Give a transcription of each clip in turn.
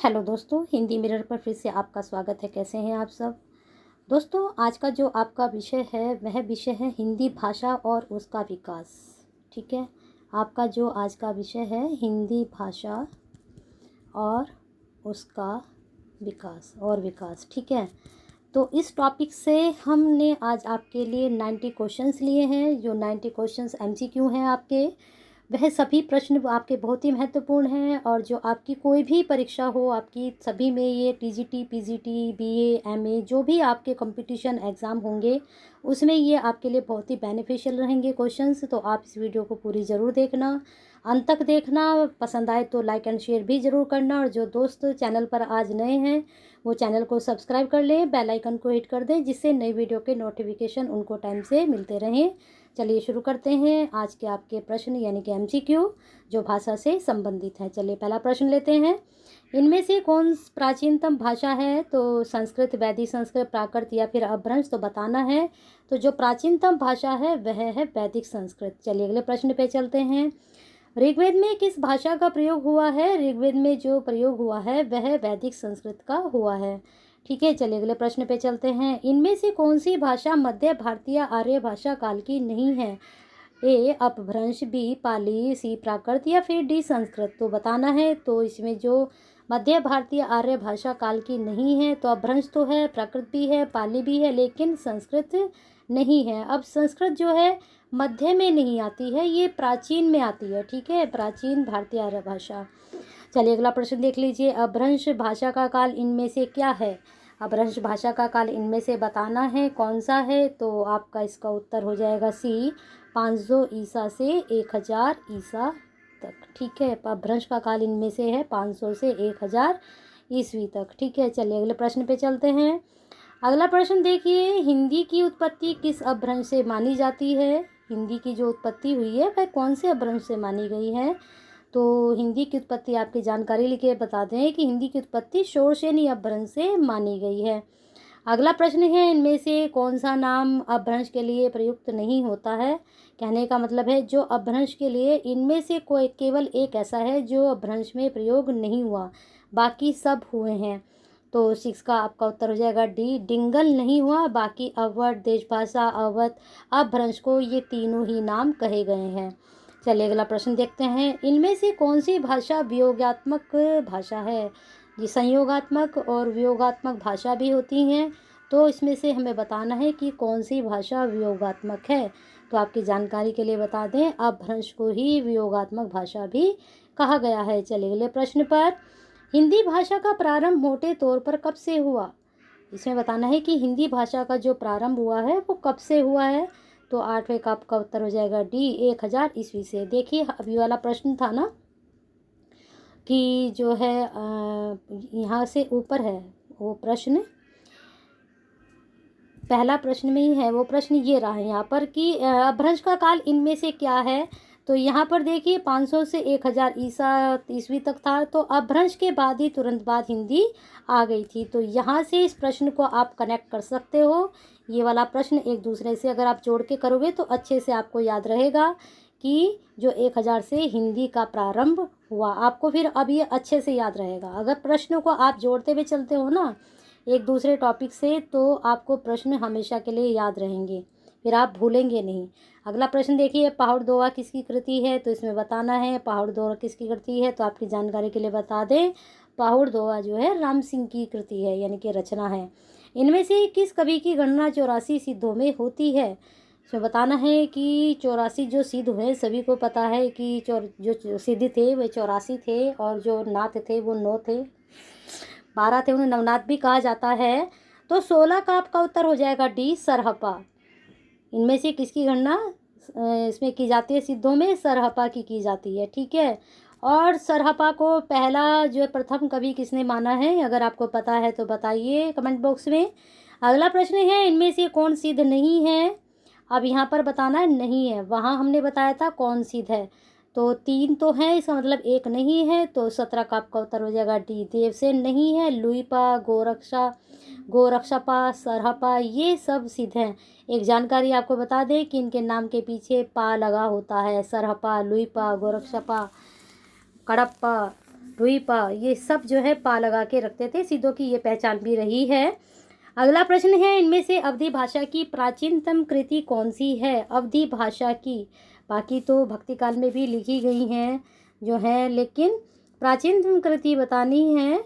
Hello दोस्तों, Hindi mirror पर फिर से आपका स्वागत है। कैसे हैं आप सब दोस्तों? आज का जो आपका विषय है वह विषय है हिंदी भाषा और उसका विकास। ठीक है, आपका जो आज का विषय है हिंदी भाषा और उसका विकास। ठीक है, तो इस टॉपिक से हमने आज आपके लिए 90 क्वेश्चंस लिए हैं। जो 90 क्वेश्चंस एमसीक्यू हैं आपके, वह सभी प्रश्न आपके बहुत ही महत्वपूर्ण हैं। और जो आपकी कोई भी परीक्षा हो, आपकी सभी में ये टीजीटी, पीजीटी, बीए, एमए जो भी आपके कंपटीशन एग्ज़ाम होंगे उसमें ये आपके लिए बहुत ही बेनिफिशियल रहेंगे क्वेश्चंस। तो आप इस वीडियो को पूरी ज़रूर देखना, अंत तक देखना। पसंद आए तो लाइक एंड शेयर भी ज़रूर करना। और जो दोस्त चैनल पर आज नए हैं वो चैनल को सब्सक्राइब कर लें, बेल आइकन को हिट कर दें, जिससे नई वीडियो के नोटिफिकेशन उनको टाइम से मिलते रहें। चलिए शुरू करते हैं आज के आपके प्रश्न यानी कि एमसीक्यू जो भाषा से संबंधित है। चलिए पहला प्रश्न लेते हैं। इनमें से कौन प्राचीनतम भाषा है? तो संस्कृत, वैदिक संस्कृत, प्राकृत या फिर अपभ्रंश तो बताना है। तो जो प्राचीनतम भाषा है वह है वैदिक संस्कृत। चलिए अगले प्रश्न पे चलते हैं। ऋग्वेद में किस भाषा का प्रयोग हुआ है? ऋग्वेद में जो प्रयोग हुआ है वह वैदिक संस्कृत का हुआ है। ठीक है, चलिए अगले प्रश्न पे चलते हैं। इनमें से कौन सी भाषा मध्य भारतीय आर्य भाषा काल की नहीं है? ए अपभ्रंश, बी पाली, सी प्राकृत या फिर डी संस्कृत तो बताना है। तो इसमें जो मध्य भारतीय आर्य भाषा काल की नहीं है तो अपभ्रंश तो है, प्राकृत भी है, पाली भी है, लेकिन संस्कृत नहीं है। अब संस्कृत जो है मध्य में नहीं आती है, ये प्राचीन में आती है। ठीक है, प्राचीन भारतीय आर्य भाषा। चलिए अगला प्रश्न देख लीजिए। अपभ्रंश भाषा का काल इनमें से क्या है? अपभ्रंश भाषा का काल इनमें से बताना है कौन सा है। तो आपका इसका उत्तर हो जाएगा सी, 500 ईसा से 1000 ईसा तक। ठीक है, अपभ्रंश का काल इनमें से है 500 से 1000 ईस्वी तक। ठीक है, चलिए अगले प्रश्न पे चलते हैं। अगला प्रश्न देखिए। हिंदी की उत्पत्ति किस अपभ्रंश से मानी जाती है? हिंदी की जो उत्पत्ति हुई है वह कौन से अपभ्रंश से मानी गई है? तो हिंदी की उत्पत्ति आपकी जानकारी लिखे बता दें कि हिंदी की उत्पत्ति शोरसेनी अपभ्रंश से मानी गई है। अगला प्रश्न है। इनमें से कौन सा नाम अपभ्रंश के लिए प्रयुक्त नहीं होता है? कहने का मतलब है जो अपभ्रंश के लिए इनमें से कोई केवल एक ऐसा है जो अपभ्रंश में प्रयोग नहीं हुआ, बाकी सब हुए हैं। तो 6 का आपका उत्तर हो जाएगा डी, डिंगल नहीं हुआ, बाकी अवध, देशभाषा, अवध, अपभ्रंश को ये तीनों ही नाम कहे गए हैं। चलिए अगला प्रश्न देखते हैं। इनमें से कौन सी भाषा वियोगात्मक भाषा है? ये संयोगात्मक और वियोगात्मक भाषा भी होती हैं। तो इसमें से हमें बताना है कि कौन सी भाषा वियोगात्मक है। तो आपकी जानकारी के लिए बता दें अपभ्रंश को ही वियोगात्मक भाषा भी कहा गया है। चलिए अगले प्रश्न पर। हिंदी भाषा का प्रारंभ मोटे तौर पर कब से हुआ? इसमें बताना है कि हिंदी भाषा का जो प्रारंभ हुआ है वो कब से हुआ है। तो 8वें का आपका उत्तर हो जाएगा डी, 1000 ईस्वी से। देखिए अभी वाला प्रश्न था ना कि जो है यहाँ से ऊपर है वो प्रश्न, पहला प्रश्न में ही है वो प्रश्न, ये रहा है यहाँ पर कि अपभ्रंश का काल इनमें से क्या है। तो यहाँ पर देखिए 500 से 1000 ईस्वी तक था। तो अपभ्रंश के बाद ही तुरंत बाद हिंदी आ गई थी। तो यहाँ से इस प्रश्न को आप कनेक्ट कर सकते हो। ये वाला प्रश्न एक दूसरे से अगर आप जोड़ के करोगे तो अच्छे से आपको याद रहेगा कि जो 1000 से हिंदी का प्रारंभ हुआ, आपको फिर अब ये अच्छे से याद रहेगा। अगर प्रश्नों को आप जोड़ते हुए चलते हो ना एक दूसरे टॉपिक से, तो आपको प्रश्न हमेशा के लिए याद रहेंगे, फिर आप भूलेंगे नहीं। अगला प्रश्न देखिए। पहाड़ दोहा किसकी कृति है? तो इसमें बताना है पहाड़ दोहा किसकी कृति है। तो आपकी जानकारी के लिए बता दें पहाड़ दोहा जो है राम सिंह की कृति है यानी कि रचना है। इनमें से किस कवि की गणना 84 सिद्धों में होती है? इसमें बताना है कि 84 जो सिद्ध हुए, सभी को पता है कि जो सिद्ध थे वे 84 थे और जो नाथ थे वो 9 थे, 12 थे, उन्हें नवनाथ भी कहा जाता है। तो 16 का आपका उत्तर हो जाएगा डी, सरहपा। इनमें से किसकी गणना इसमें की जाती है? सिद्धों में सरहपा की जाती है। ठीक है, और सरहपा को पहला जो है प्रथम कवि किसने माना है? अगर आपको पता है तो बताइए कमेंट बॉक्स में। अगला प्रश्न है। इनमें से कौन सिद्ध नहीं है? अब यहाँ पर बताना है नहीं है, वहाँ हमने बताया था कौन सिद्ध है। तो 3 तो है, इसका मतलब 1 नहीं है। तो 17 का आपका उत्तर हो जाएगा डी, देवसेन नहीं है, लुईपा, गोरक्षपा, सरहपा ये सब सिद्ध हैं। एक जानकारी आपको बता दें कि इनके नाम के पीछे पा लगा होता है। सरहपा, लुईपा, गोरक्षपा, कडप्पा, रुई पा, ये सब जो है पा लगा के रखते थे। सिद्धों की ये पहचान भी रही है। अगला प्रश्न है, इनमें से अवधी भाषा की प्राचीनतम कृति कौन सी है? अवधी भाषा की, बाकी तो भक्ति काल में भी लिखी गई हैं जो है, लेकिन प्राचीनतम कृति बतानी है।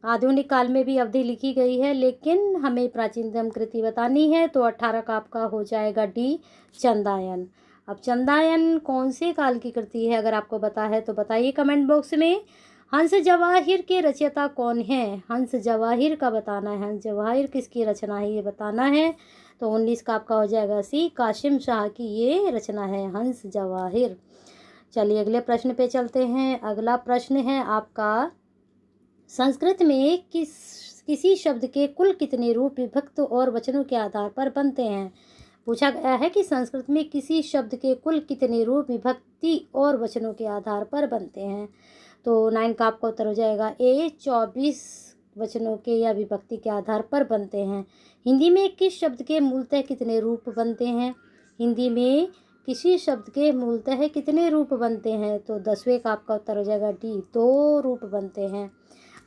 आधुनिक काल में भी अवधि लिखी गई है, लेकिन हमें प्राचीनतम कृति बतानी है। तो 18 का आपका हो जाएगा डी, चंदायन। अब चंदायन कौन से काल की कृति है? अगर आपको पता है तो बताइए कमेंट बॉक्स में। हंस जवाहिर के रचयिता कौन है? हंस जवाहिर का बताना है। हंस जवाहिर किसकी रचना है ये बताना है। तो 19 का आपका हो जाएगा सी, कासिम शाह की ये रचना है हंस जवाहिर। चलिए अगले प्रश्न पे चलते हैं। अगला प्रश्न है आपका, संस्कृत में किसी शब्द के कुल कितने रूप विभक्त और वचनों के आधार पर बनते हैं? पूछा गया है कि संस्कृत में किसी शब्द के कुल कितने रूप विभक्ति और वचनों के आधार पर बनते हैं। तो 9 का आपका उत्तर हो जाएगा ए, 24 वचनों के या विभक्ति के आधार पर बनते हैं। हिंदी में किस शब्द के मूलतः कितने रूप बनते हैं? हिंदी में किसी शब्द के मूलतः कितने रूप बनते हैं? तो 10वें का आपका उत्तर हो जाएगा डी, 2 रूप बनते हैं।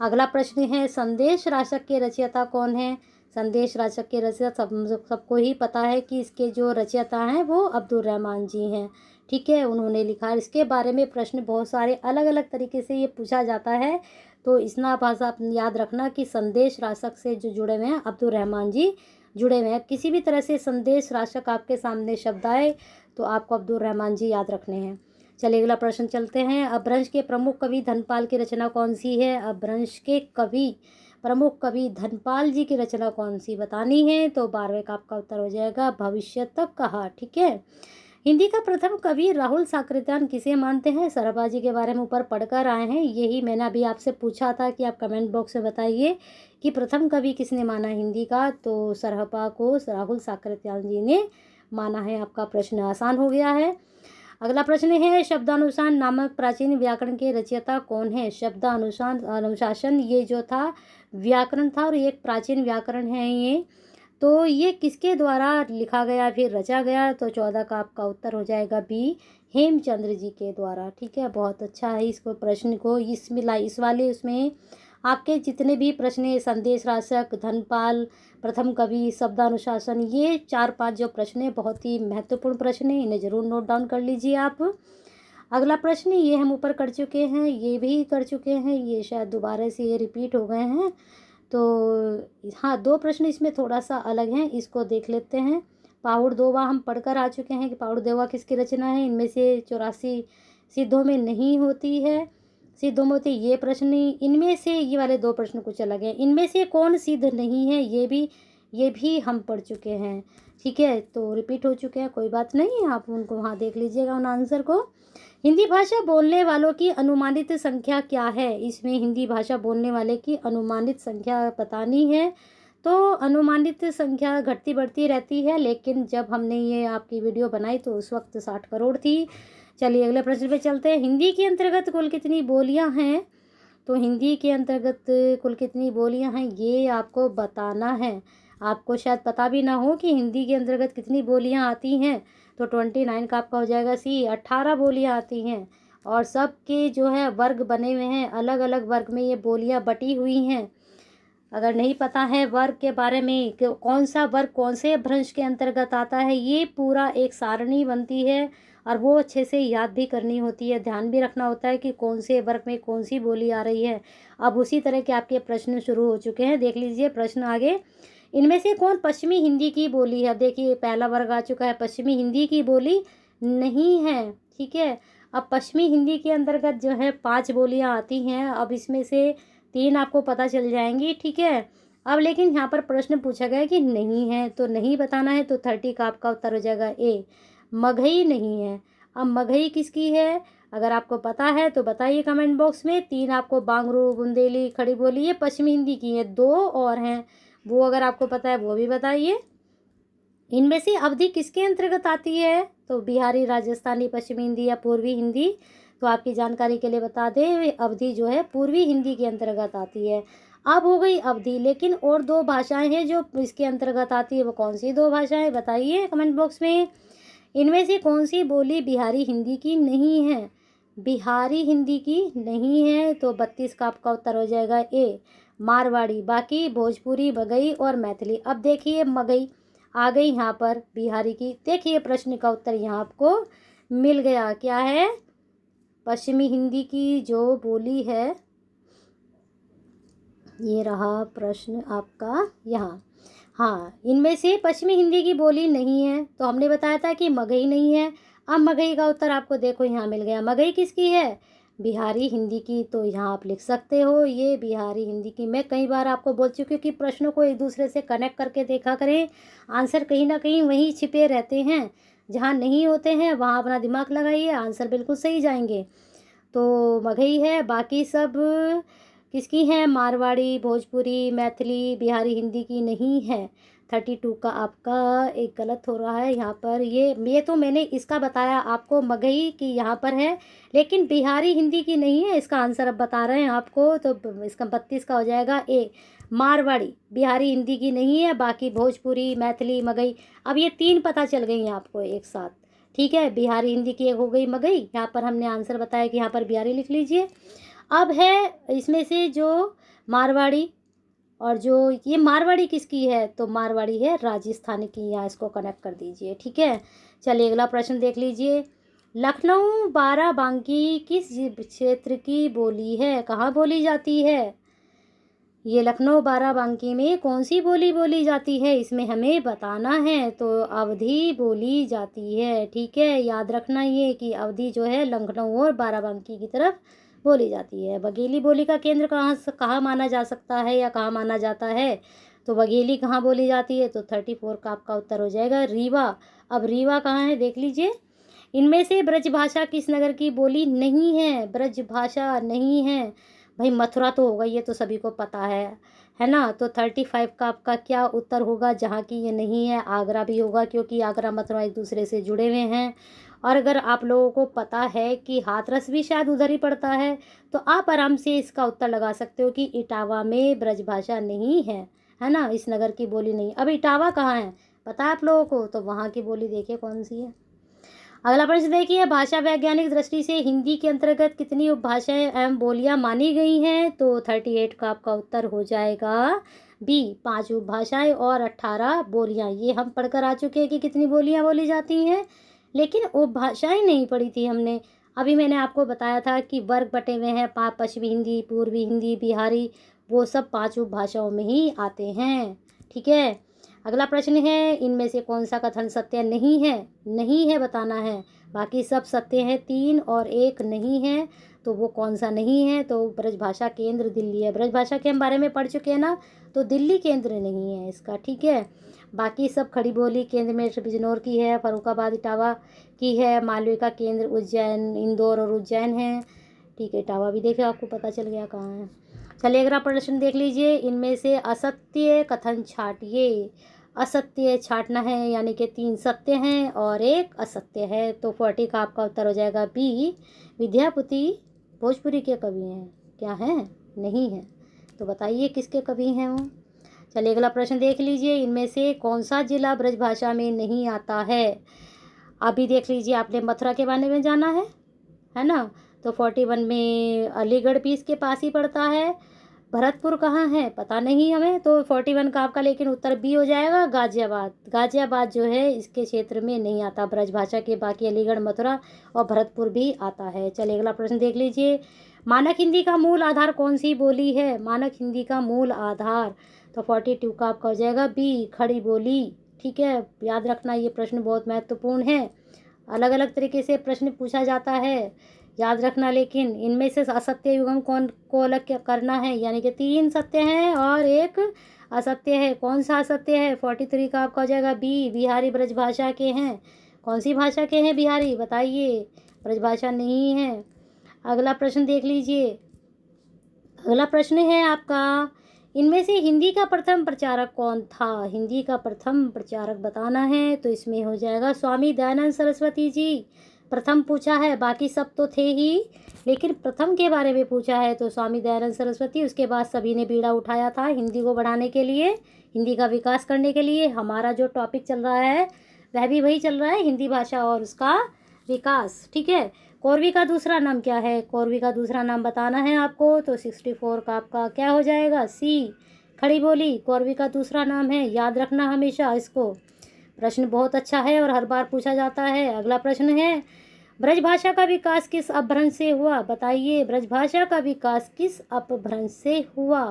अगला प्रश्न है, संदेश राशक के रचयिता कौन है? संदेश राशक के रचयिता सबको ही पता है कि इसके जो रचयिता हैं वो अब्दुल रहमान जी हैं। ठीक है, उन्होंने लिखा। इसके बारे में प्रश्न बहुत सारे अलग अलग तरीके से ये पूछा जाता है। तो इसना भाषा आप याद रखना कि संदेश राशक से जो जुड़े हुए हैं अब्दुल रहमान जी जुड़े हुए हैं। किसी भी तरह से संदेश राशक आपके सामने शब्द आए तो आपको अब्दुल रहमान जी याद रखने हैं। चलिए अगला प्रश्न चलते हैं। अपभ्रंश के प्रमुख कवि धनपाल की रचना कौन सी है? अपभ्रंश के प्रमुख कवि धनपाल जी की रचना कौन सी बतानी है? तो 12वें का आपका उत्तर हो जाएगा भविष्य तक कहा। ठीक है, हिंदी का प्रथम कवि राहुल साकृत्यायन किसे मानते हैं? सरहपा जी के बारे में ऊपर पढ़कर आए हैं। यही मैंने अभी आपसे पूछा था कि आप कमेंट बॉक्स में बताइए कि प्रथम कवि किसने माना हिंदी का। तो सरहपा को राहुल साकृत्यायन जी ने माना है। आपका प्रश्न आसान हो गया है। अगला प्रश्न है, शब्दानुशासन नामक प्राचीन व्याकरण के रचयिता कौन है? अनुशासन ये जो था व्याकरण था और ये एक प्राचीन व्याकरण है ये। तो ये किसके द्वारा लिखा गया फिर रचा गया? तो 14 का आपका उत्तर हो जाएगा बी, हेमचंद्र जी के द्वारा। ठीक है, बहुत अच्छा है। इसको प्रश्न को इस वाले उसमें आपके जितने भी प्रश्न है, संदेश राशक, धनपाल, प्रथम कवि, शब्दानुशासन, ये 4-5 जो प्रश्न है बहुत ही महत्वपूर्ण प्रश्न है। इन्हें ज़रूर नोट डाउन कर लीजिए आप। अगला प्रश्न ये हम ऊपर कर चुके हैं, ये भी कर चुके हैं, ये शायद दोबारा से ये रिपीट हो गए हैं। तो हाँ, 2 प्रश्न इसमें थोड़ा सा अलग हैं, इसको देख लेते हैं। पाहुड़ दोवा हम पढ़कर आ चुके हैं कि पाहुड़ दोवा किसकी रचना है। इनमें से 84 सिद्धों में नहीं होती है। सिद्धों में होती ये प्रश्न नहीं। इनमें से ये वाले 2 प्रश्न कुछ अलग हैं। इनमें से कौन सिद्ध नहीं है ये भी हम पढ़ चुके हैं। ठीक है, तो रिपीट हो चुके हैं, कोई बात नहीं, आप उनको वहाँ देख लीजिएगा उन आंसर को। हिंदी भाषा बोलने वालों की अनुमानित संख्या क्या है? इसमें हिंदी भाषा बोलने वाले की अनुमानित संख्या बतानी है। तो अनुमानित संख्या घटती बढ़ती रहती है, लेकिन जब हमने ये आपकी वीडियो बनाई तो उस वक्त 60 करोड़ थी। चलिए अगले प्रश्न पे चलते हैं। हिंदी के अंतर्गत कुल कितनी बोलियां हैं? तो हिंदी के अंतर्गत कुल कितनी बोलियां हैं ये आपको बताना है। आपको शायद पता भी ना हो कि हिंदी के अंतर्गत कितनी बोलियां आती हैं। तो 29 का आपका हो जाएगा सी, 18 बोलियां आती हैं। और सब के जो है वर्ग बने हुए हैं, अलग अलग वर्ग में ये बोलियां बटी हुई हैं। अगर नहीं पता है वर्ग के बारे में कि कौन सा वर्ग कौन से भ्रंश के अंतर्गत आता है, ये पूरा एक सारणी बनती है और वो अच्छे से याद भी करनी होती है, ध्यान भी रखना होता है कि कौन से वर्ग में कौन सी बोली आ रही है। अब उसी तरह के आपके प्रश्न शुरू हो चुके हैं, देख लीजिए प्रश्न आगे। इनमें से कौन पश्चिमी हिंदी की बोली है? देखिए पहला वर्ग आ चुका है, पश्चिमी हिंदी की बोली नहीं है। ठीक है, अब पश्चिमी हिंदी के अंतर्गत जो है 5 बोलियां आती हैं। अब इसमें से 3 आपको पता चल जाएंगी। ठीक है, अब लेकिन यहाँ पर प्रश्न पूछा गया कि नहीं है, तो नहीं बताना है। तो 30 का आपका उत्तर हो जाएगा ए, मगही नहीं है। अब मगही किसकी है? अगर आपको पता है तो बताइए कमेंट बॉक्स में। 3 आपको बांगरू, बुंदेली, खड़ी बोली, ये पश्चिमी हिंदी की है। 2 और हैं, वो अगर आपको पता है वो भी बताइए। इनमें से अवधि किसके अंतर्गत आती है? तो बिहारी, राजस्थानी, पश्चिमी हिंदी या पूर्वी हिंदी। तो आपकी जानकारी के लिए बता दें, अवधि जो है पूर्वी हिंदी के अंतर्गत आती है। अब हो गई अवधि, लेकिन और 2 भाषाएं हैं जो इसके अंतर्गत आती है। वो कौन सी 2 भाषाएं बताइए कमेंट बॉक्स में। इनमें से कौन सी बोली बिहारी हिंदी की नहीं है? बिहारी हिंदी की नहीं है, तो 32 का आपका उत्तर हो जाएगा ए मारवाड़ी। बाकी भोजपुरी, मगही और मैथिली। अब देखिए मगही आ गई यहाँ पर बिहारी की। देखिए प्रश्न का उत्तर यहाँ आपको मिल गया। क्या है? पश्चिमी हिंदी की जो बोली है, ये रहा प्रश्न आपका यहाँ। हाँ, इनमें से पश्चिमी हिंदी की बोली नहीं है, तो हमने बताया था कि मगही नहीं है। अब मगही का उत्तर आपको देखो यहाँ मिल गया। मगही किसकी है? बिहारी हिंदी की। तो यहाँ आप लिख सकते हो ये बिहारी हिंदी की। मैं कई बार आपको बोल चुकी हूँ कि प्रश्नों को एक दूसरे से कनेक्ट करके देखा करें। आंसर कहीं ना कहीं वहीं छिपे रहते हैं, जहाँ नहीं होते हैं वहाँ अपना दिमाग लगाइए, आंसर बिल्कुल सही जाएंगे। तो मगही है। बाकी सब किसकी हैं? मारवाड़ी, भोजपुरी, मैथिली, बिहारी हिंदी की नहीं है। 32 का आपका एक गलत हो रहा है यहाँ पर। ये तो मैंने इसका बताया आपको, मगही की यहाँ पर है, लेकिन बिहारी हिंदी की नहीं है। इसका आंसर अब बता रहे हैं आपको, तो इसका 32 का हो जाएगा ए मारवाड़ी। बिहारी हिंदी की नहीं है। बाकी भोजपुरी, मैथिली, मगही, अब ये 3 पता चल गई हैं आपको एक साथ। ठीक है, बिहारी हिंदी की एक हो गई मगही। यहाँ पर हमने आंसर बताया कि यहाँ पर बिहारी लिख लीजिए। अब है इसमें से जो मारवाड़ी, और जो ये मारवाड़ी किसकी है? तो मारवाड़ी है राजस्थान की। यहाँ इसको कनेक्ट कर दीजिए। ठीक है, चलिए अगला प्रश्न देख लीजिए। लखनऊ बाराबंकी किस क्षेत्र की बोली है? कहाँ बोली जाती है? ये लखनऊ बाराबंकी में कौन सी बोली बोली जाती है, इसमें हमें बताना है। तो अवधी बोली जाती है। ठीक है, याद रखना ये कि अवधी जो है लखनऊ और बाराबंकी की तरफ बोली जाती है। बघेली बोली का केंद्र कहाँ माना जा सकता है या कहाँ माना जाता है? तो बघेली कहाँ बोली जाती है? तो 34 का आपका उत्तर हो जाएगा रीवा। अब रीवा कहाँ है देख लीजिए। इनमें से ब्रजभाषा किस नगर की बोली नहीं है? ब्रजभाषा नहीं है भाई, मथुरा तो होगा, ये तो सभी को पता है ना। तो 35 का आपका क्या उत्तर होगा? जहाँ की ये नहीं है, आगरा भी होगा, क्योंकि आगरा मथुरा एक दूसरे से जुड़े हुए हैं। और अगर आप लोगों को पता है कि हाथरस भी शायद उधर ही पड़ता है, तो आप आराम से इसका उत्तर लगा सकते हो कि इटावा में ब्रजभाषा नहीं है ना, इस नगर की बोली नहीं। अब इटावा कहाँ है पता है आप लोगों को? तो वहाँ की बोली देखिए कौन सी है। अगला प्रश्न देखिए, भाषा वैज्ञानिक दृष्टि से हिंदी के अंतर्गत कितनी उपभाषाएं एवं बोलियां मानी गई हैं? तो 38 का आपका उत्तर हो जाएगा बी 5 उपभाषाएं और 18 बोलियां। ये हम पढ़कर आ चुके हैं कि कितनी बोलियां बोली जाती हैं, लेकिन उपभाषाएं नहीं पढ़ी थी हमने। अभी मैंने आपको बताया था कि वर्ग बटे हुए हैं, पश्चिमी हिंदी, पूर्वी हिंदी, बिहारी, वो सब 5 उपभाषाओं में ही आते हैं। ठीक है, अगला प्रश्न है, इनमें से कौन सा कथन सत्य नहीं है? नहीं है बताना है, बाकी सब सत्य है। 3 और 1 नहीं है, तो वो कौन सा नहीं है? तो ब्रजभाषा केंद्र दिल्ली है। ब्रजभाषा के हम बारे में पढ़ चुके हैं ना, तो दिल्ली केंद्र नहीं है इसका। ठीक है, बाकी सब खड़ी बोली केंद्र में बिजनौर की है, फरुखाबाद इटावा की है, मालवे का केंद्र उज्जैन, इंदौर और उज्जैन है। ठीक है, इटावा भी देखिए आपको पता चल गया कहाँ है। चलिए अगला प्रश्न देख लीजिए, इनमें से असत्य कथन छाटिए। असत्य छाटना है, यानी कि 3 सत्य हैं और 1 असत्य है। तो 40 का आपका उत्तर हो जाएगा बी विद्यापति भोजपुरी के कवि हैं। क्या हैं? नहीं है। तो बताइए किसके कवि हैं वो। चलिए अगला प्रश्न देख लीजिए, इनमें से कौन सा जिला ब्रजभाषा में नहीं आता है? अभी देख लीजिए, आपने मथुरा के बारे में जाना है ना। तो 41 में अलीगढ़ भी इसके पास ही पड़ता है। भरतपुर कहाँ है पता नहीं हमें, तो 41 का आपका लेकिन उत्तर बी हो जाएगा गाजियाबाद। गाजियाबाद जो है इसके क्षेत्र में नहीं आता ब्रजभाषा के। बाकी अलीगढ़, मथुरा और भरतपुर भी आता है। चलिए अगला प्रश्न देख लीजिए, मानक हिंदी का मूल आधार कौन सी बोली है? मानक हिंदी का मूल आधार, तो 42 का आपका हो जाएगा बी खड़ी बोली। ठीक है, याद रखना ये प्रश्न बहुत महत्वपूर्ण है। अलग अलग तरीके से प्रश्न पूछा जाता है, याद रखना। लेकिन इनमें से असत्य युग्म कौन को अलग क्या करना है, यानी कि 3 सत्य हैं और 1 असत्य है। कौन सा असत्य है? 43 का आपका हो जाएगा बी बिहारी ब्रजभाषा के हैं। कौन सी भाषा के हैं बिहारी बताइए? ब्रजभाषा नहीं है। अगला प्रश्न देख लीजिए, अगला प्रश्न है आपका, इनमें से हिंदी का प्रथम प्रचारक कौन था? हिंदी का प्रथम प्रचारक बताना है, तो इसमें हो जाएगा स्वामी दयानंद सरस्वती जी। प्रथम पूछा है, बाकी सब तो थे ही, लेकिन प्रथम के बारे में पूछा है तो स्वामी दयानंद सरस्वती। उसके बाद सभी ने बीड़ा उठाया था हिंदी को बढ़ाने के लिए, हिंदी का विकास करने के लिए। हमारा जो टॉपिक चल रहा है वह भी वही चल रहा है, हिंदी भाषा और उसका विकास। ठीक है, कौरवी का दूसरा नाम क्या है? कौरवी का दूसरा नाम बताना है आपको, तो 64 का आपका क्या हो जाएगा? सी, खड़ी बोली कौरवी का दूसरा नाम है। याद रखना हमेशा इसको, प्रश्न बहुत अच्छा है और हर बार पूछा जाता है। अगला प्रश्न है, ब्रजभाषा का विकास किस अपभ्रंश से हुआ? बताइए, ब्रजभाषा का विकास किस अपभ्रंश से हुआ?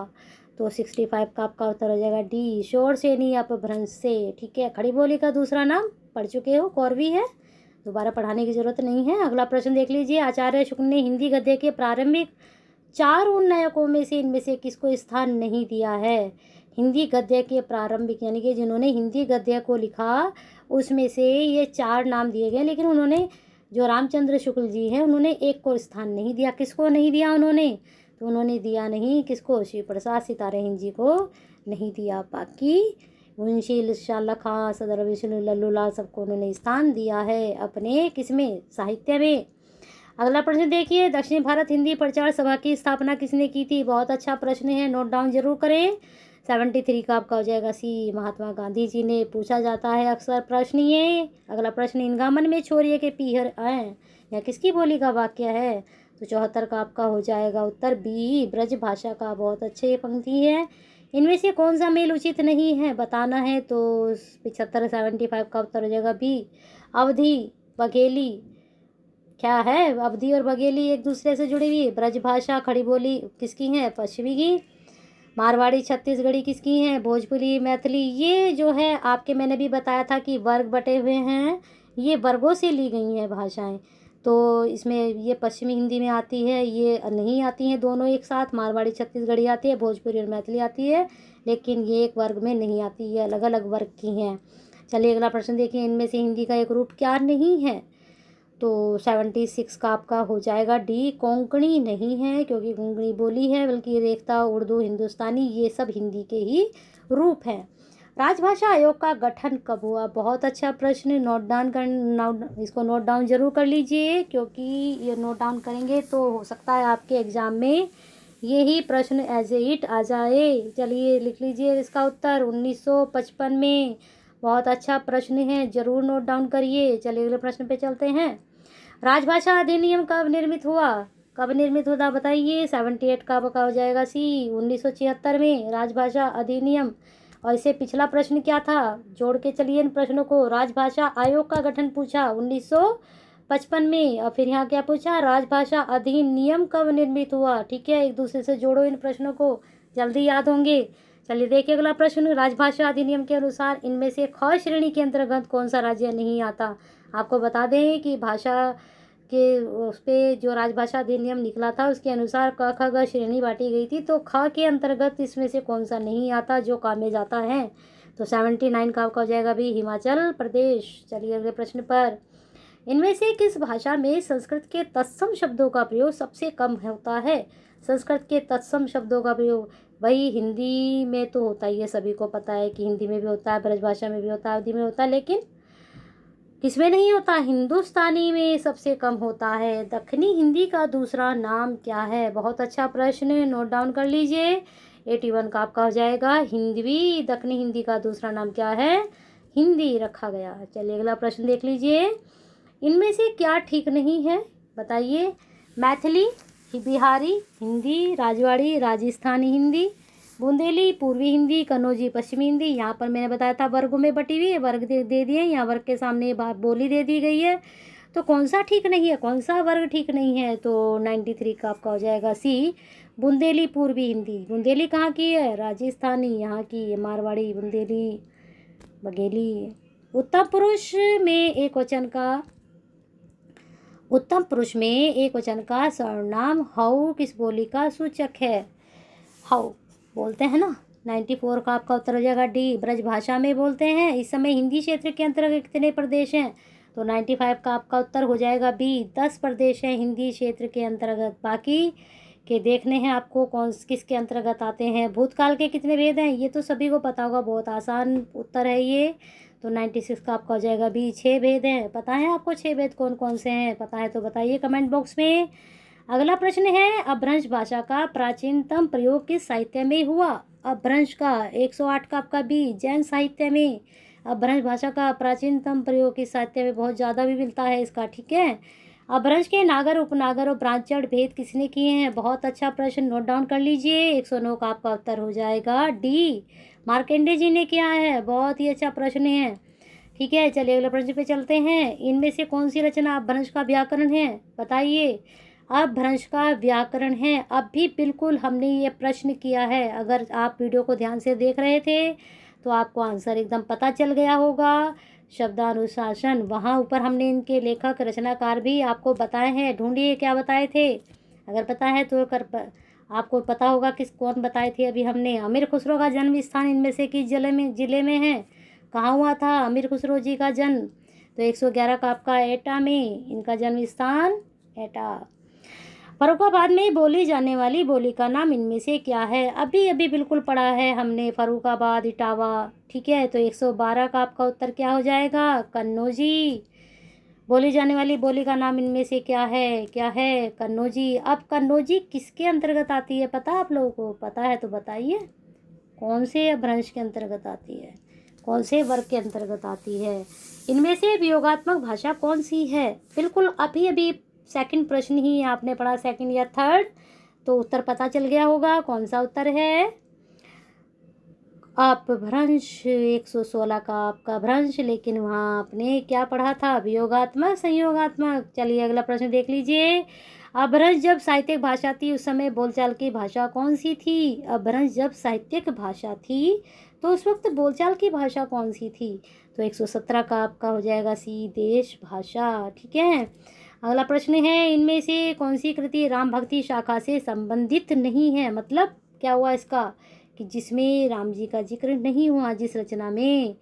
तो 65 का आपका उत्तर हो जाएगा डी, शोरसेनी अपभ्रंश से। ठीक है, खड़ी बोली का दूसरा नाम पढ़ चुके हो, कौरवी है, दोबारा पढ़ाने की जरूरत नहीं है। अगला प्रश्न देख लीजिए, आचार्य शुक्ल ने हिंदी गद्य के प्रारंभिक 4 उन्नयकों में से इनमें से किसको स्थान नहीं दिया है? हिंदी गद्य के प्रारंभिक यानी कि जिन्होंने हिंदी गद्य को लिखा उसमें से ये 4 नाम दिए गए, लेकिन उन्होंने जो रामचंद्र शुक्ल जी हैं उन्होंने एक को स्थान नहीं दिया। किसको नहीं दिया उन्होंने? तो उन्होंने दिया नहीं किसको? शिव प्रसाद सितारहीन जी को नहीं दिया। बाकी मुंशी शाला खां, सदर विष्णु, लल्लूलाल सबको उन्होंने स्थान दिया है अपने किसमें? साहित्य में। अगला प्रश्न देखिए, दक्षिण भारत हिंदी प्रचार सभा की स्थापना किसने की थी? बहुत अच्छा प्रश्न है, नोट डाउन जरूर करें। 73 का आपका हो जाएगा सी, महात्मा गांधी जी ने। पूछा जाता है अक्सर प्रश्न ये। अगला प्रश्न, इनका मन में छोरिए के पीहर आए, यह किसकी बोली का वाक्य है? तो 74 का आपका हो जाएगा उत्तर बी, ब्रज भाषा का। बहुत अच्छे पंक्ति है। इनमें से कौन सा मेल उचित नहीं है बताना है, तो 75 का उत्तर हो जाएगा बी, अवधि बघेली। क्या है? अवधि और बघेली एक दूसरे से जुड़ी हुई। ब्रजभाषा खड़ी बोली किसकी है? पश्चिमी की। मारवाड़ी छत्तीसगढ़ी किसकी हैं? भोजपुरी मैथिली। ये जो है आपके मैंने भी बताया था कि वर्ग बटे हुए हैं, ये वर्गों से ली गई हैं भाषाएं। तो इसमें ये पश्चिमी हिंदी में आती है, ये नहीं आती हैं दोनों एक साथ। मारवाड़ी छत्तीसगढ़ी आती है, भोजपुरी और मैथिली आती है, लेकिन ये एक वर्ग में नहीं आती है, अलग अलग वर्ग की हैं। चलिए अगला प्रश्न देखिए, इनमें से हिंदी का एक रूप क्या नहीं है? तो 76 का आपका हो जाएगा डी, कोंकणी नहीं है, क्योंकि कोंकणी बोली है, बल्कि रेखता, उर्दू, हिंदुस्तानी ये सब हिंदी के ही रूप हैं। राजभाषा आयोग का गठन कब हुआ? बहुत अच्छा प्रश्न, इसको नोट डाउन जरूर कर लीजिए, क्योंकि ये नोट डाउन करेंगे तो हो सकता है आपके एग्जाम में यही प्रश्न एज ए इट आ जाए। चलिए लिख लीजिए इसका उत्तर 1955 में। बहुत अच्छा प्रश्न है, जरूर नोट डाउन करिए। चलिए अगले प्रश्न पे चलते हैं। राजभाषा अधिनियम कब निर्मित हुआ? कब निर्मित हुआ बताइए। 78 का आपका हो जाएगा सी, 1976 में राजभाषा अधिनियम। और इससे पिछला प्रश्न क्या था, जोड़ के चलिए इन प्रश्नों को। राजभाषा आयोग का गठन पूछा 1955 में, और फिर यहाँ क्या पूछा, राजभाषा अधिनियम कब निर्मित हुआ। ठीक है, एक दूसरे से जोड़ो इन प्रश्नों को, जल्दी याद होंगे। चलिए देखिए अगला प्रश्न, राजभाषा अधिनियम के अनुसार इनमें से ख श्रेणी के अंतर्गत कौन सा राज्य नहीं आता? आपको बता दें कि भाषा के उस पर जो राजभाषा अधिनियम निकला था उसके अनुसार क ख ग श्रेणी बांटी गई थी, तो ख के अंतर्गत इसमें से कौन सा नहीं आता जो काम में जाता है? तो 79 का आपका हो जाएगा भी, हिमाचल प्रदेश। चलिए अगले प्रश्न पर, इनमें से किस भाषा में संस्कृत के तत्सम शब्दों का प्रयोग सबसे कम होता है? संस्कृत के तत्सम शब्दों का प्रयोग भाई हिंदी में तो होता ही है, सभी को पता है कि हिंदी में भी होता है, ब्रजभाषा में भी होता है, अवधी में होता है, लेकिन किसमें नहीं होता? हिंदुस्तानी में सबसे कम होता है। दक्षिणी हिंदी का दूसरा नाम क्या है? बहुत अच्छा प्रश्न, नोट डाउन कर लीजिए। 81 का आपका हो जाएगा हिंदवी। दक्षिणी हिंदी का दूसरा नाम क्या है? हिंदी रखा गया। चलिए अगला प्रश्न देख लीजिए, इनमें से क्या ठीक नहीं है बताइए। मैथिली, बिहारी हिंदी, राजवाड़ी राजस्थानी हिंदी, बुंदेली पूर्वी हिंदी, कन्नौजी पश्चिमी हिंदी। यहाँ पर मैंने बताया था वर्गों में बटी हुई है, वर्ग दे दिए, यहाँ वर्ग के सामने बोली दे दी गई है। तो कौन सा ठीक नहीं है, कौन सा वर्ग ठीक नहीं है? तो 93 का आपका हो जाएगा सी, बुंदेली पूर्वी हिंदी। बुंदेली कहाँ की है? राजस्थानी, यहाँ की मारवाड़ी बुंदेली बघेली। उत्तम पुरुष में एक वचन का सर्वनाम हऊ किस बोली का सूचक है? हऊ बोलते हैं ना। 94 का आपका उत्तर हो जाएगा डी, ब्रजभाषा में बोलते हैं। इस समय हिंदी क्षेत्र के अंतर्गत कितने प्रदेश हैं? तो 95 का आपका उत्तर हो जाएगा बी, 10 प्रदेश हैं हिंदी क्षेत्र के अंतर्गत। बाकी के देखने हैं आपको कौन किसके अंतर्गत आते हैं। भूतकाल के कितने भेद हैं ये तो सभी को पता होगा, बहुत आसान उत्तर है ये। तो 96 का आपका हो जाएगा बी, 6 भेद हैं। पता है आपको 6 भेद कौन कौन से हैं? पता है तो बताइए कमेंट बॉक्स में। अगला प्रश्न है, अपभ्रंश भाषा का प्राचीनतम प्रयोग किस साहित्य में हुआ? अपभ्रंश का 108 का आपका बी, जैन साहित्य में। अपभ्रंश भाषा का प्राचीनतम प्रयोग किस साहित्य में? बहुत ज़्यादा भी मिलता है इसका। ठीक है, अपभ्रंश के नागर, उपनागर और प्रांतचर भेद किसने किए हैं? बहुत अच्छा प्रश्न, नोट डाउन कर लीजिए। 109 का आपका उत्तर हो जाएगा डी, मार्कंडेय जी ने किया है। बहुत ही अच्छा प्रश्न है। ठीक है, चलिए अगले प्रश्न पे चलते हैं। इनमें से कौन सी रचना अपभ्रंश का व्याकरण है? बताइए। अपभ्रंश का व्याकरण है। अब भी बिल्कुल हमने ये प्रश्न किया है। अगर आप वीडियो को ध्यान से देख रहे थे तो आपको आंसर एकदम पता चल गया होगा। शब्दानुशासन, वहाँ ऊपर हमने इनके लेखक रचनाकार भी आपको बताए हैं। ढूंढिए क्या बताए थे। अगर पता है तो आपको पता होगा किस कौन बताए थे अभी हमने। अमीर खुसरो का जन्म स्थान इनमें से किस जिले में है? कहाँ हुआ था अमीर खुसरो जी का जन्म? तो 111 का आपका एटा में इनका जन्म स्थान एटा। फर्रुखाबाद में बोली जाने वाली बोली का नाम इनमें से क्या है? अभी अभी बिल्कुल पढ़ा है हमने, फर्रुखाबाद, इटावा। ठीक है, तो 112 का आपका उत्तर क्या हो जाएगा? कन्नौजी। बोली जाने वाली बोली का नाम इनमें से क्या है? क्या है? कन्नौजी। अब कन्नौजी किसके अंतर्गत आती है? पता आप लोगों को? पता है तो बताइए। कौन से अपभ्रंश के अंतर्गत आती है? कौन से वर्ग के अंतर्गत आती है? इनमें से वियोगात्मक भाषा कौन सी है? बिल्कुल अभी अभी सेकंड प्रश्न ही आपने पढ़ा, सेकंड या थर्ड, तो उत्तर पता चल गया होगा। कौन सा उत्तर है? अपभ्रंश। 116 का आपका भ्रंश, लेकिन वहाँ आपने क्या पढ़ा था? वियोगात्मक, संयोगात्मक। चलिए अगला प्रश्न देख लीजिए। अपभ्रंश जब साहित्यिक भाषा थी उस समय बोलचाल की भाषा कौन सी थी? अपभ्रंश जब साहित्यिक भाषा थी तो उस वक्त बोलचाल की भाषा कौन सी थी? तो 117 का आपका हो जाएगा सी, देश भाषा। ठीक है, अगला प्रश्न है। इनमें से कौन सी कृति राम भक्ति शाखा से संबंधित नहीं है? मतलब क्या हुआ इसका कि जिसमें राम जी का जिक्र नहीं हुआ जिस रचना में,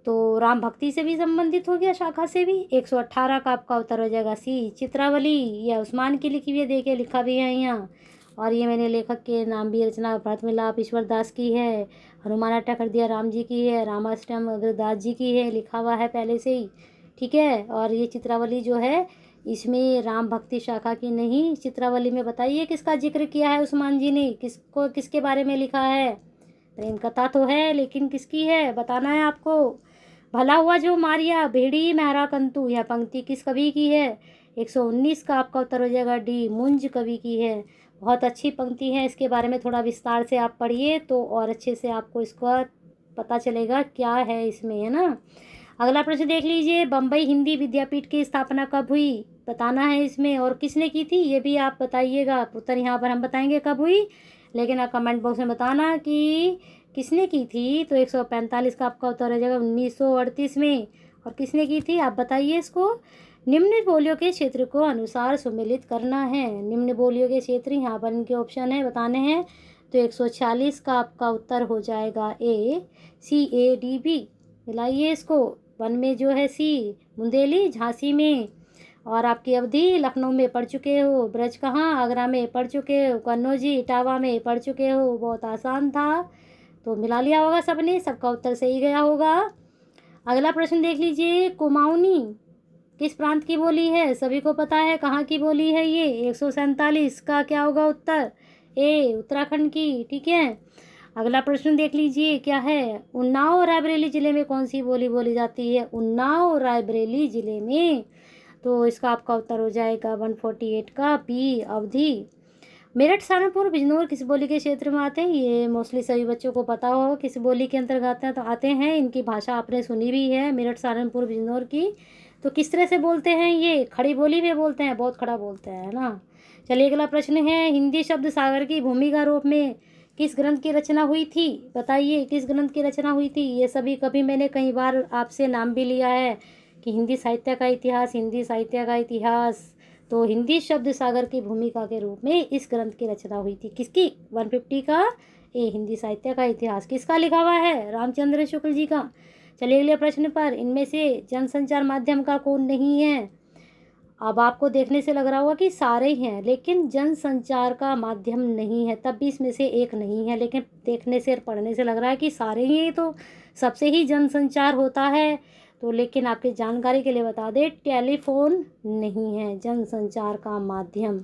तो राम भक्ति से भी संबंधित हो गया, शाखा से भी। 118 का आपका उत्तर हो जाएगा सी, चित्रावली। यह उस्मान की लिखी हुई है, देखिए लिखा भी है यहाँ। और ये मैंने लेखक के नाम भी, रचना भरत मिलाप ईश्वर दास की है। हनुमान अट्टा कर दिया राम जी की है। रामाष्टम अग्रदास जी की है, लिखा हुआ है पहले से ही। ठीक है, और ये चित्रावली जो है इसमें राम भक्ति शाखा की नहीं। चित्रावली में बताइए किसका जिक्र किया है उस्मान जी ने? किसको, किसके बारे में लिखा है? प्रेम कथा तो है, लेकिन किसकी है बताना है आपको। भला हुआ जो मारिया भेड़ी महरा कंतु, यह पंक्ति किस कवि की है? 119 का आपका उत्तर हो जाएगा डी, मुंज कवि की है। बहुत अच्छी पंक्ति है, इसके बारे में थोड़ा विस्तार से आप पढ़िए तो और अच्छे से आपको इसका पता चलेगा क्या है इसमें, है ना। अगला प्रश्न देख लीजिए। बम्बई हिंदी विद्यापीठ की स्थापना कब हुई? बताना है इसमें, और किसने की थी ये भी आप बताइएगा। उत्तर यहाँ पर हम बताएंगे कब हुई, लेकिन आप कमेंट बॉक्स में बताना कि किसने की थी। तो 145 का आपका उत्तर हो जाएगा 1938 में। और किसने की थी आप बताइए इसको। निम्न बोलियों के क्षेत्र को अनुसार सुमेलित करना है। निम्न बोलियों के क्षेत्र यहाँ पर इनके ऑप्शन है, बताने हैं। तो 146 का आपका उत्तर हो जाएगा ए, CADB। मिलाइए इसको। वन में जो है सी, बुंदेली झांसी में। और आपकी अवधि लखनऊ में पढ़ चुके हो। ब्रज कहाँ? आगरा में पढ़ चुके हो। कन्नौजी इटावा में पढ़ चुके हो। बहुत आसान था, तो मिला लिया होगा सबने, सबका उत्तर सही गया होगा। अगला प्रश्न देख लीजिए। कुमाऊनी किस प्रांत की बोली है? सभी को पता है कहाँ की बोली है ये। 147 का क्या होगा उत्तर? ए, उत्तराखंड की। ठीक है, अगला प्रश्न देख लीजिए क्या है। उन्नाव रायबरेली जिले में कौन सी बोली बोली जाती है? उन्नाव रायबरेली जिले में, तो इसका आपका उत्तर हो जाएगा 148 का बी, अवधि। मेरठ सहारनपुर बिजनौर किस बोली के क्षेत्र में आते हैं? ये मोस्टली सभी बच्चों को पता हो किस बोली के अंतर्गत आते हैं। इनकी भाषा आपने सुनी भी है, मेरठ सहारनपुर बिजनौर की। तो किस तरह से बोलते हैं ये? खड़ी बोली में बोलते हैं, बहुत खड़ा बोलते हैं, है ना। चलिए अगला प्रश्न है। हिंदी शब्द सागर की भूमिका रूप में किस ग्रंथ की रचना हुई थी? बताइए किस ग्रंथ की रचना हुई थी। ये सभी कभी मैंने कई बार आपसे नाम भी लिया है कि हिंदी साहित्य का इतिहास, हिंदी साहित्य का इतिहास। तो हिंदी शब्द सागर की भूमिका के रूप में इस ग्रंथ की रचना हुई थी। किसकी? 150 का ए, हिंदी साहित्य का इतिहास। किसका लिखा हुआ है? रामचंद्र शुक्ल जी का। चलिए अगले प्रश्न पर। इनमें से जनसंचार माध्यम का कौन नहीं है? अब आपको देखने से लग रहा होगा कि सारे ही हैं, लेकिन जनसंचार का माध्यम नहीं है, तब भी इसमें से एक नहीं है। लेकिन देखने से और पढ़ने से लग रहा है कि सारे ही हैं, तो सबसे ही जनसंचार होता है। तो लेकिन आपकी जानकारी के लिए बता दें, टेलीफोन नहीं है जनसंचार का माध्यम।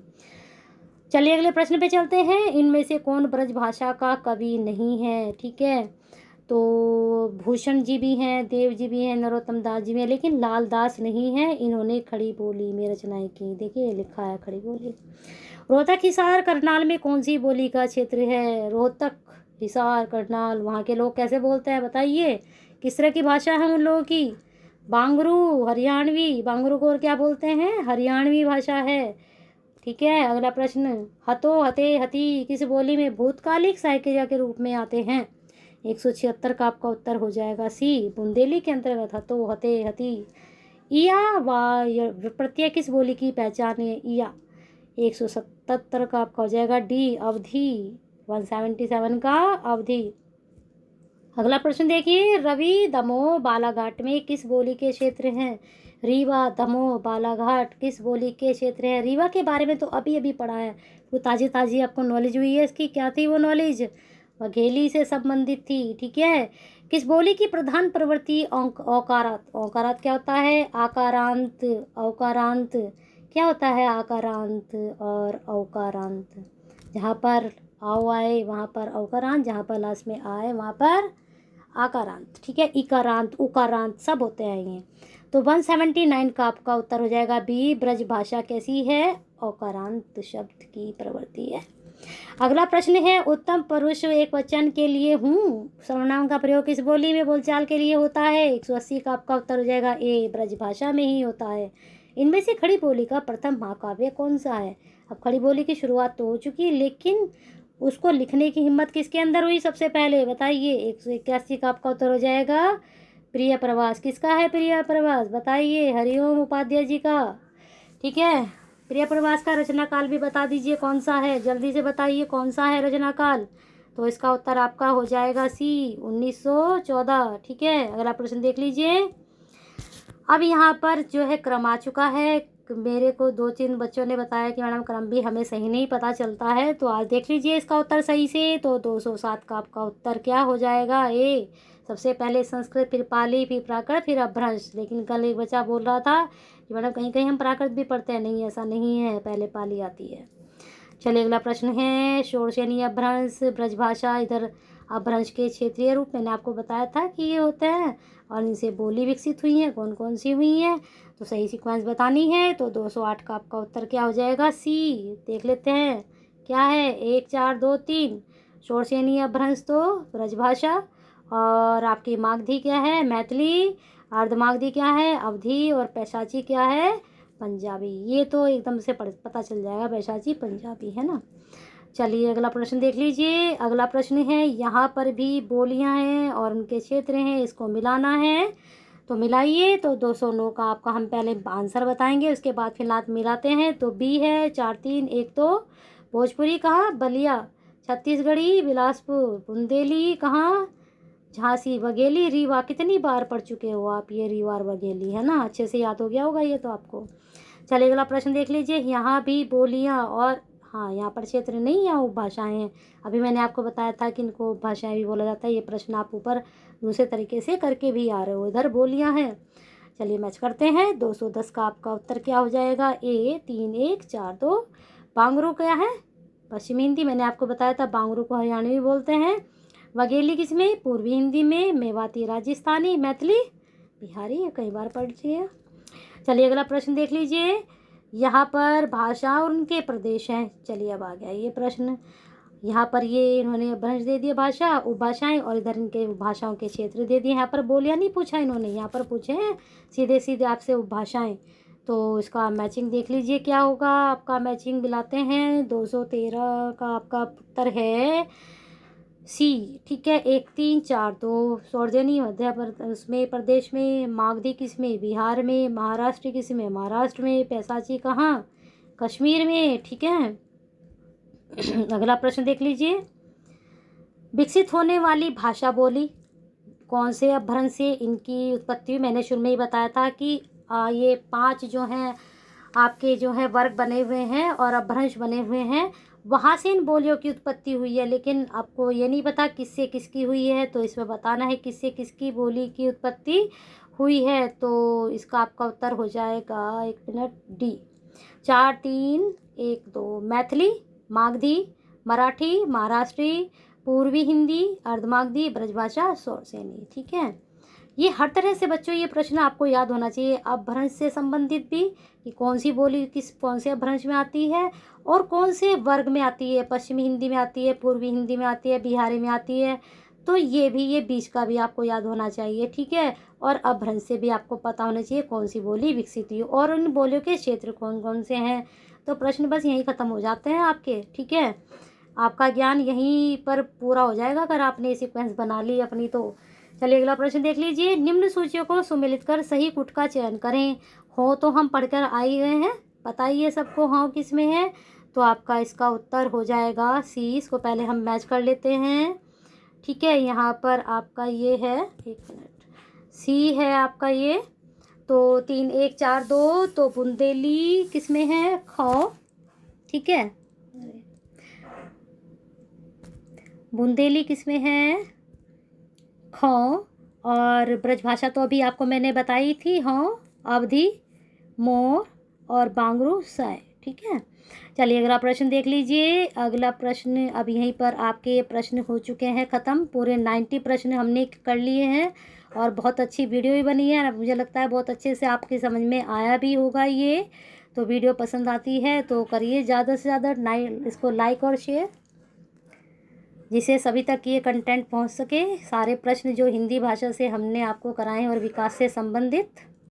चलिए अगले प्रश्न पे चलते हैं। इनमें से कौन ब्रज भाषा का कवि नहीं है? ठीक है, तो भूषण जी भी हैं, देव जी भी हैं, नरोत्तम दास जी भी हैं, लेकिन लाल दास नहीं हैं। इन्होंने खड़ी बोली में रचनाएं की। देखिए लिखा है खड़ी बोली। रोहतक, हिसार, करनाल में कौन सी बोली का क्षेत्र है? रोहतक, हिसार, करनाल, वहाँ के लोग कैसे बोलते हैं बताइए? किस तरह की भाषा है उन लोगों की? बांगरू, हरियाणवी। बांगरू को और क्या बोलते हैं? हरियाणवी भाषा है। ठीक है, अगला प्रश्न। हतो, हते, हती किस बोली में भूतकालिक सहायक्रिया के रूप में आते हैं? 176 का आपका उत्तर हो जाएगा सी, बुंदेली के अंतर्गत हतो, हते, हती। इया व प्रत्यय किस बोली की पहचान है? इया। 177 का आपका हो जाएगा डी, अवधि। 177 का अवधि। अगला प्रश्न देखिए, रवि, दमोह, बालाघाट में किस बोली के क्षेत्र हैं? रीवा, दमोह, बालाघाट किस बोली के क्षेत्र है? रीवा के बारे में तो अभी अभी पढ़ा है, वो ताज़ी ताज़ी आपको नॉलेज हुई है इसकी। क्या थी वो नॉलेज? वघेली से संबंधित थी। ठीक है। किस बोली की प्रधान प्रवृत्ति औकारात? औकारात क्या होता है? आकारांत, औकारांत क्या होता है? आकारांत और औकारांत। जहाँ पर आओ आए वहाँ पर औकारांत, जहाँ पर लास्ट में आए वहाँ पर आकारांत। ठीक है, इकारांत, उकारांत सब होते हैं ये। तो 179 का आपका उत्तर हो जाएगा बी, ब्रज भाषा कैसी है? औकारांत शब्द की प्रवृत्ति है। अगला प्रश्न है, उत्तम पुरुष एक वचन के लिए हूँ सर्वनाम का प्रयोग किस बोली में बोलचाल के लिए होता है? 180 का आपका उत्तर हो जाएगा ए, ब्रज भाषा में ही होता है। इनमें से खड़ी बोली का प्रथम महाकाव्य कौन सा है? अब खड़ी बोली की शुरुआत तो हो चुकी है, लेकिन उसको लिखने की हिम्मत किसके अंदर हुई सबसे पहले बताइए? 181 का आपका उत्तर हो जाएगा प्रिय प्रवास। किसका है प्रिय प्रवास? बताइए, हरिओम उपाध्याय जी का। ठीक है, प्रिय प्रवास का रचना काल भी बता दीजिए कौन सा है, जल्दी से बताइए कौन सा है रचना काल। तो इसका उत्तर आपका हो जाएगा सी, 1914। ठीक है, अगला प्रश्न देख लीजिए। अब यहाँ पर जो है क्रम आ चुका है। मेरे को 2-3 बच्चों ने बताया कि मैडम क्रम भी हमें सही नहीं पता चलता है, तो आज देख लीजिए इसका उत्तर सही से। तो 207 का आपका उत्तर क्या हो जाएगा? ए, सबसे पहले संस्कृत, फिर पाली, फिर प्राकृत, फिर अपभ्रंश। लेकिन कल एक बच्चा बोल रहा था कि मैडम कहीं कहीं हम प्राकृत भी पढ़ते हैं। नहीं, ऐसा नहीं है, पहले पाली आती है। चलिए अगला प्रश्न है, षोडशनी अपभ्रंश, ब्रजभाषा। इधर अपभ्रंश के क्षेत्रीय रूप मैंने आपको बताया था कि ये होते हैं और इनसे बोली विकसित हुई हैं। कौन कौन सी हुई हैं? तो सही सीक्वेंस बतानी है। तो 208 का आपका उत्तर क्या हो जाएगा? सी। देख लेते हैं क्या है। 1, 4, 2, 3 षोडशनी अपभ्रंश तो ब्रजभाषा, और आपकी मागधी क्या है? मैथिली। अर्धमागधी क्या है? अवधी। और पैशाची क्या है? पंजाबी। ये तो एकदम से पता चल जाएगा, पैशाची पंजाबी है ना। चलिए अगला प्रश्न देख लीजिए। अगला प्रश्न है, यहाँ पर भी बोलियाँ हैं और उनके क्षेत्र हैं, इसको मिलाना है। तो मिलाइए। तो 209 का आपका हम पहले आंसर बताएंगे, उसके बाद फिर लात मिलाते हैं। तो बी है 4, 3, 1। तो भोजपुरी कहाँ? बलिया। छत्तीसगढ़ी बिलासपुर। बुंदेली कहाँ? झांसी। बघेली रीवा। कितनी बार पढ़ चुके हो आप ये रीवा और बघेली, है ना? अच्छे से याद हो गया होगा ये तो आपको। चलिए अगला प्रश्न देख लीजिए। यहाँ भी बोलियाँ और हाँ, यहाँ पर क्षेत्र नहीं, यहाँ उपभाषाएं हैं। अभी मैंने आपको बताया था कि इनको उपभाषाएं भी बोला जाता है। ये प्रश्न आप ऊपर दूसरे तरीके से करके भी आ रहे हो। इधर बोलियाँ हैं। चलिए मैच करते हैं। 210 का आपका उत्तर क्या हो जाएगा? ए, 3, 1, 4, 2। बांगरू क्या है? पश्चिमी हिंदी। मैंने आपको बताया था बांगरू को हरियाणवी बोलते हैं। वघेली किसमें? पूर्वी हिंदी में। मेवाती राजस्थानी। मैथिली बिहारी। कई बार पढ़ लिया। चलिए अगला प्रश्न देख लीजिए। यहाँ पर भाषा और उनके प्रदेश हैं। चलिए अब आ गया ये प्रश्न। यहाँ पर ये इन्होंने भ्रंश दे दिया भाषा, उपभाषाएं, और इधर इनके भाषाओं के क्षेत्र दे दिए। यहाँ पर बोलियाँ नहीं पूछा इन्होंने, यहाँ पर पूछे हैं सीधे सीधे आपसे उपभाषाएं। तो इसका मैचिंग देख लीजिए क्या होगा। आपका मैचिंग मिलाते हैं। 213 का आपका उत्तर है सी। ठीक है, 1, 3, 4, 2 सौर्जनी मध्य उसमें प्रदेश में। मागधी किस में? बिहार में। महाराष्ट्र किस में? महाराष्ट्र में। पैसाची कहाँ? कश्मीर में। ठीक है। अगला प्रश्न देख लीजिए। विकसित होने वाली भाषा बोली कौन से अपभ्रंश से इनकी उत्पत्ति हुई? मैंने शुरू में ही बताया था कि ये 5 जो हैं आपके जो है वर्ग बने हुए हैं और अपभ्रंश बने हुए हैं, वहाँ से इन बोलियों की उत्पत्ति हुई है। लेकिन आपको ये नहीं पता किससे किसकी हुई है, तो इसमें बताना है किससे किसकी बोली की उत्पत्ति हुई है। तो इसका आपका उत्तर हो जाएगा, 1 मिनट, डी। 4, 3, 1, 2 मैथिली, मागधी, मराठी, महाराष्ट्री, पूर्वी हिंदी, अर्धमागधी, ब्रजभाषा, शौरसेनी। ठीक है, ये हर तरह से बच्चों ये प्रश्न आपको याद होना चाहिए। अपभ्रंश से संबंधित भी कि कौन सी बोली कौन से अपभ्रंश में आती है और कौन से वर्ग में आती है, पश्चिमी हिंदी में आती है, पूर्वी हिंदी में आती है, बिहारी में आती है। तो ये बीच का भी आपको याद होना चाहिए। ठीक है, और अपभ्रंश से भी आपको पता होना चाहिए कौन सी बोली विकसित हुई और उन बोलियों के क्षेत्र कौन कौन से हैं। तो प्रश्न बस यहीं ख़त्म हो जाते हैं आपके। ठीक है, आपका ज्ञान यहीं पर पूरा हो जाएगा अगर आपने सीक्वेंस बना ली अपनी। तो चलिए अगला प्रश्न देख लीजिए। निम्न सूचियों को सुमेलित कर सही गुट का चयन करें। हो तो हम पढ़कर आ ही गए हैं, बताइए सबको हाँ किस में है। तो आपका इसका उत्तर हो जाएगा सी। इसको पहले हम मैच कर लेते हैं। ठीक है, यहाँ पर आपका ये है, एक मिनट, सी है आपका ये। तो 3 1 4 2, तो बुंदेली किस में है, ख। ठीक है, बुंदेली किस में है, ख। और ब्रजभाषा तो अभी आपको मैंने बताई थी, हाँ, अवधि, मोर और बांगरू, सय। ठीक है, चलिए अगला प्रश्न देख लीजिए। अगला प्रश्न अब यहीं पर आपके प्रश्न हो चुके हैं ख़त्म। पूरे 90 प्रश्न हमने कर लिए हैं और बहुत अच्छी वीडियो भी बनी है। मुझे लगता है बहुत अच्छे से आपके समझ में आया भी होगा ये। तो वीडियो पसंद आती है तो करिए ज़्यादा से ज़्यादा इसको लाइक और शेयर, जिससे सभी तक ये कंटेंट पहुंच सके। सारे प्रश्न जो हिंदी भाषा से हमने आपको कराए हैं और विकास से संबंधित।